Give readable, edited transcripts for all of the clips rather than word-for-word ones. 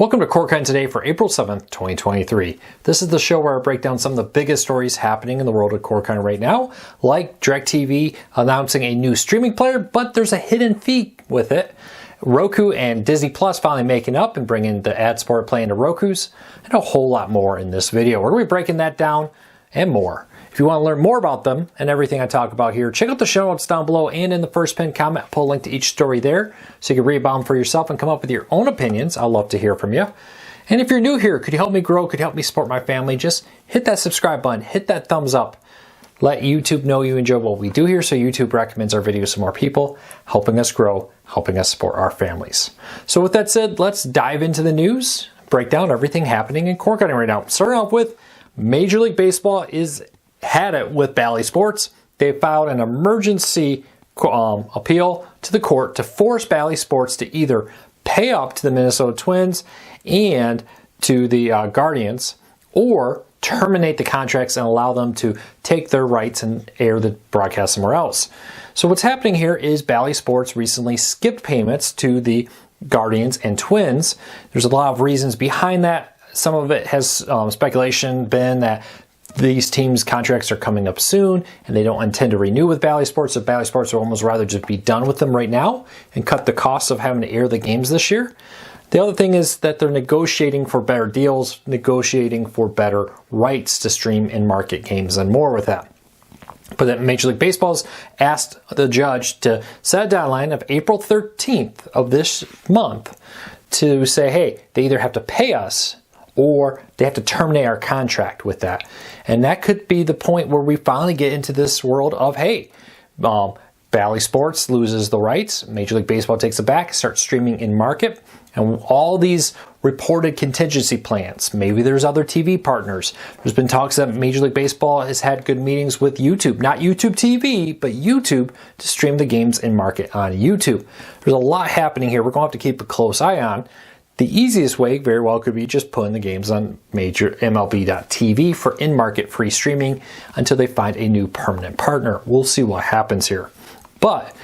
Welcome to Court Content Today for April 7th, 2023. This is the show where I break down some of the biggest stories happening in the world of court content right now, like DirecTV announcing a new streaming player, but there's a hidden fee with it. Roku and Disney Plus finally making up and bringing the ad-supported play into Roku's, and a whole lot more in this video. We're going to be breaking that down and more. If you want to learn more about them and everything I talk about here, check out the show notes down below and in the first pinned comment. Pull a link to each story there so you can read about them for yourself and come up with your own opinions. I'd love to hear from you. And if you're new here, could you help me grow? Could you help me support my family? Just hit that subscribe button, hit that thumbs up. Let YouTube know you enjoy what we do here so YouTube recommends our videos to more people, helping us grow, helping us support our families. So with that said, let's dive into the news, break down everything happening in court content right now. Starting off with Major League Baseball had it with Bally Sports. They filed an emergency appeal to the court to force Bally Sports to either pay up to the Minnesota Twins and to the Guardians, or terminate the contracts and allow them to take their rights and air the broadcast somewhere else. So what's happening here is Bally Sports recently skipped payments to the Guardians and Twins. There's a lot of reasons behind that. Some of it has speculation been that these teams' contracts are coming up soon and they don't intend to renew with Bally Sports, so Bally Sports would almost rather just be done with them right now and cut the costs of having to air the games this year. The other thing is that they're negotiating for better deals, negotiating for better rights to stream and market games and more with that. But then Major League Baseball's asked the judge to set a deadline of April 13th of this month to say, hey, they either have to pay us or they have to terminate our contract with that. And that could be the point where we finally get into this world of, hey, Bally Sports loses the rights, Major League Baseball takes it back, starts streaming in market, and all these reported contingency plans. Maybe there's other TV partners. There's been talks that Major League Baseball has had good meetings with YouTube, not YouTube TV, but YouTube, to stream the games in market on YouTube. There's a lot happening here. We're going to have to keep a close eye on. The easiest way very well could be just putting the games on major MLB.TV for in-market free streaming until they find a new permanent partner. We'll see what happens here. But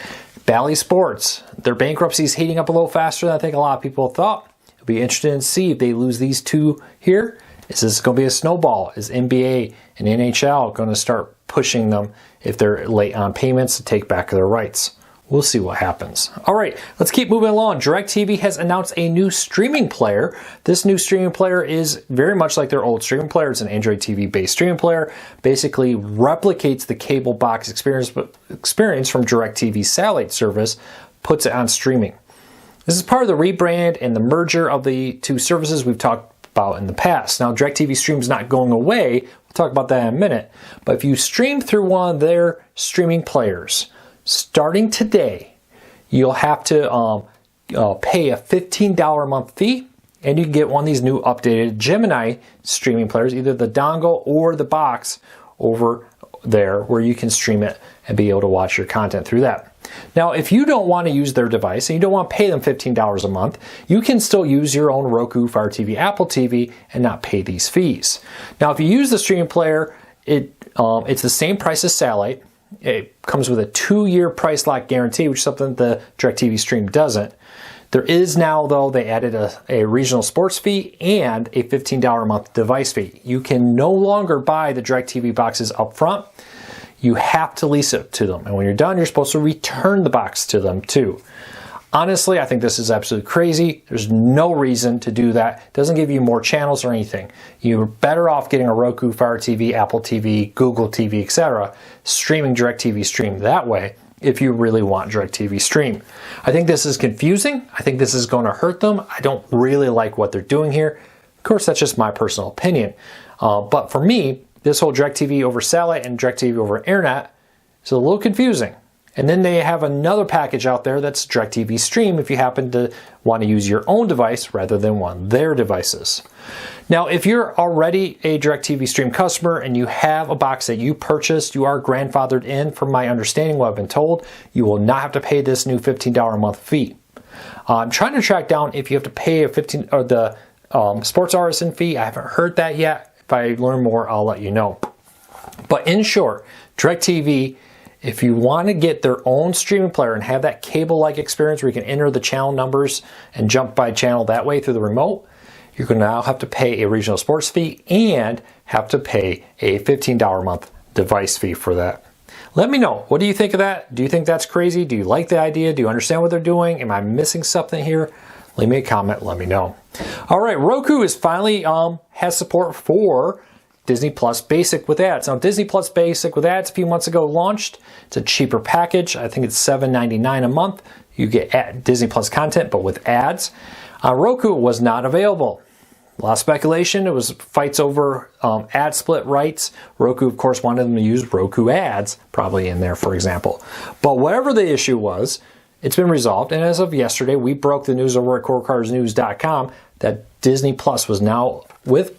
Bally Sports, their bankruptcy is heating up a little faster than I think a lot of people thought. It'll be interesting to see if they lose these two here. Is this going to be a snowball? Is NBA and NHL going to start pushing them if they're late on payments to take back their rights? We'll see what happens. All right, let's keep moving along. DirecTV has announced a new streaming player. This new streaming player is very much like their old streaming player. It's an Android TV-based streaming player. Basically replicates the cable box experience from DirecTV's satellite service, puts it on streaming. This is part of the rebrand and the merger of the two services we've talked about in the past. Now, DirecTV Stream's not going away. We'll talk about that in a minute. But if you stream through one of their streaming players, starting today, you'll have to pay a $15 a month fee, and you can get one of these new updated Gemini streaming players, either the dongle or the box over there, where you can stream it and be able to watch your content through that. Now, if you don't want to use their device and you don't want to pay them $15 a month, you can still use your own Roku, Fire TV, Apple TV, and not pay these fees. Now, if you use the streaming player, it's the same price as satellite. It comes with a 2-year price lock guarantee, which is something the DirecTV Stream doesn't. There is now, though, they added a regional sports fee and a $15 a month device fee. You can no longer buy the DirecTV boxes up front. You have to lease it to them. And when you're done, you're supposed to return the box to them, too. Honestly, I think this is absolutely crazy. There's no reason to do that. It doesn't give you more channels or anything. You're better off getting a Roku, Fire TV, Apple TV, Google TV, etc., streaming DirecTV Stream that way if you really want DirecTV Stream. I think this is confusing. I think this is going to hurt them. I don't really like what they're doing here. Of course, that's just my personal opinion. But for me, this whole DirecTV over satellite and DirecTV over internet is a little confusing. And then they have another package out there that's DirecTV Stream if you happen to want to use your own device rather than one of their devices. Now, if you're already a DirecTV Stream customer and you have a box that you purchased, you are grandfathered in, from my understanding, what I've been told, you will not have to pay this new $15 a month fee. I'm trying to track down if you have to pay the sports artisan fee. I haven't heard that yet. If I learn more, I'll let you know. But in short, DirecTV, if you want to get their own streaming player and have that cable-like experience where you can enter the channel numbers and jump by channel that way through the remote, you're going to now have to pay a regional sports fee and have to pay a $15 a month device fee for that. Let me know. What do you think of that? Do you think that's crazy? Do you like the idea? Do you understand what they're doing? Am I missing something here? Leave me a comment. Let me know. All right, Roku is finally has support for Disney Plus Basic with ads. Now, Disney Plus Basic with ads a few months ago launched. It's a cheaper package. I think it's $7.99 a month. You get Disney Plus content, but with ads. Roku was not available. A lot of speculation. It was fights over ad split rights. Roku, of course, wanted them to use Roku ads, probably in there, for example. But whatever the issue was, it's been resolved. And as of yesterday, we broke the news over at CoreCarsNews.com that Disney Plus was now, with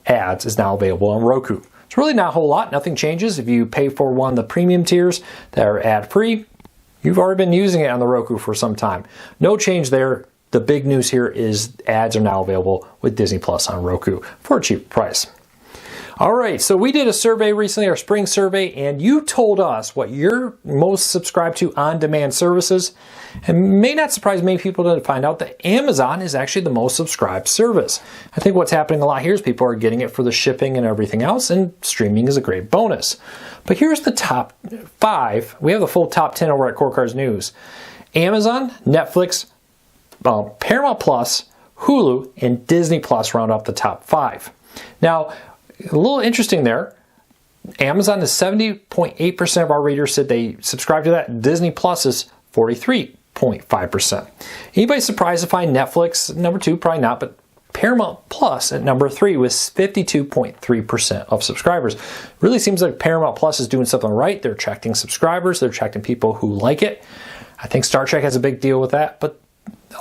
ads, is now available on Roku. It's really not a whole lot. Nothing changes. If you pay for one of the premium tiers that are ad-free, you've already been using it on the Roku for some time. No change there. The big news here is ads are now available with Disney Plus on Roku for a cheap price. All right, so we did a survey recently, our spring survey, and you told us what you're most subscribed to on-demand services. And may not surprise many people to find out that Amazon is actually the most subscribed service. I think what's happening a lot here is people are getting it for the shipping and everything else, and streaming is a great bonus. But here's the top 5. We have the full top 10 over at Core Cars News. Amazon, Netflix, Paramount Plus, Hulu, and Disney Plus round up the top 5. Now, a little interesting there. Amazon is 70.8% of our readers said they subscribe to that. Disney Plus is 43.5%. Anybody surprised to find Netflix number 2? Probably not, but Paramount Plus at number 3 was 52.3% of subscribers. Really seems like Paramount Plus is doing something right. They're attracting subscribers. They're attracting people who like it. I think Star Trek has a big deal with that, but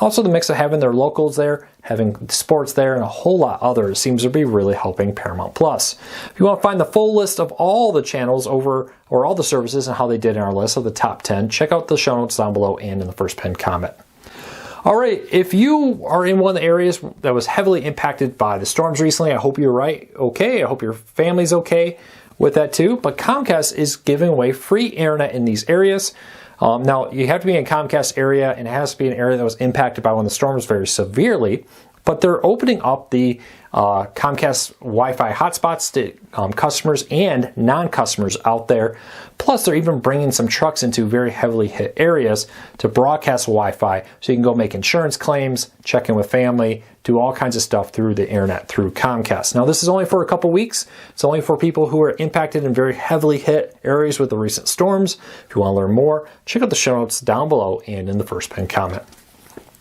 also the mix of having their locals there, having sports there, and a whole lot others seems to be really helping Paramount Plus. If you want to find the full list of all the channels over, or all the services and how they did in our list of the top 10, check out the show notes down below and in the first pinned comment. All right, if you are in one of the areas that was heavily impacted by the storms recently, I hope you're okay. I hope your family's okay with that too. But Comcast is giving away free internet in these areas. Now, you have to be in a Comcast area, and it has to be an area that was impacted by one of the storms very severely, but they're opening up the Comcast Wi-Fi hotspots to customers and non-customers out there. Plus, they're even bringing some trucks into very heavily hit areas to broadcast Wi-Fi, so you can go make insurance claims, check in with family, do all kinds of stuff through the internet through Comcast. Now, this is only for a couple weeks. It's only for people who are impacted in very heavily hit areas with the recent storms. If you want to learn more, check out the show notes down below and in the first pinned comment.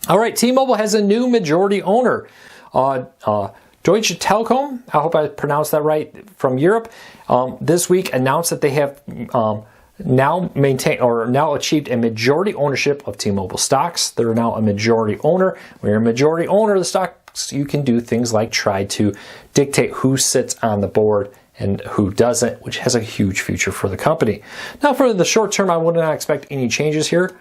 All right, T-Mobile has a new majority owner. Deutsche Telekom, I hope I pronounced that right, from Europe, this week announced that they have now achieved a majority ownership of T-Mobile stocks. They're now a majority owner. When you're a majority owner of the stocks, you can do things like try to dictate who sits on the board and who doesn't, which has a huge future for the company. Now, for the short term, I would not expect any changes here,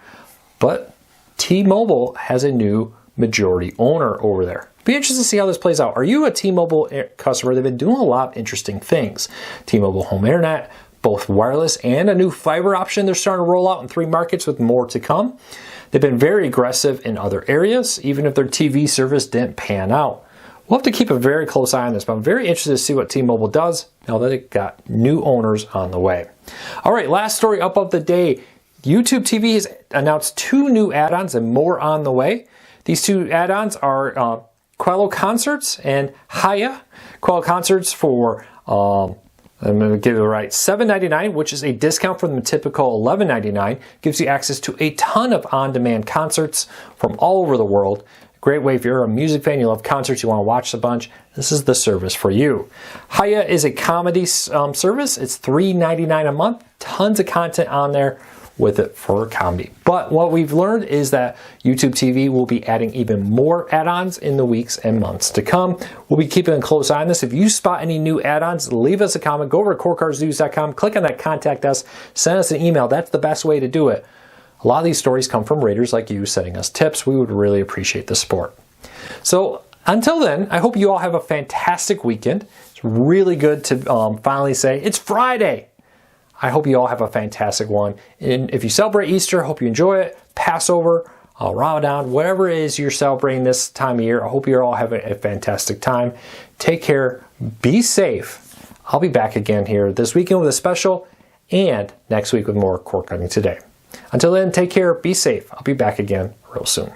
but T-Mobile has a new majority owner over there. Be interested to see how this plays out. Are you a T-Mobile customer? They've been doing a lot of interesting things. T-Mobile Home Internet, both wireless and a new fiber option they're starting to roll out in 3 markets with more to come. They've been very aggressive in other areas, even if their TV service didn't pan out. We'll have to keep a very close eye on this, but I'm very interested to see what T-Mobile does now that it got new owners on the way. All right, last story up of the day. YouTube TV has announced 2 new add-ons and more on the way. These 2 add-ons are Quello Concerts and Haya. Quello Concerts for, I'm going to get it right, $7.99, which is a discount from the typical $11.99. Gives you access to a ton of on-demand concerts from all over the world. Great way if you're a music fan, you love concerts, you want to watch a bunch, this is the service for you. Haya is a comedy service. It's $3.99 a month. Tons of content on there with it for comedy. But what we've learned is that YouTube TV will be adding even more add-ons in the weeks and months to come. We'll be keeping a close eye on this. If you spot any new add-ons, leave us a comment. Go over to CoreCarsNews.com, click on that Contact Us, send us an email. That's the best way to do it. A lot of these stories come from readers like you sending us tips. We would really appreciate the support. So until then, I hope you all have a fantastic weekend. It's really good to finally say it's Friday. I hope you all have a fantastic one. And if you celebrate Easter, I hope you enjoy it. Passover, Ramadan, whatever it is you're celebrating this time of year. I hope you're all having a fantastic time. Take care. Be safe. I'll be back again here this weekend with a special and next week with more Cord Cutting Today. Until then, take care. Be safe. I'll be back again real soon.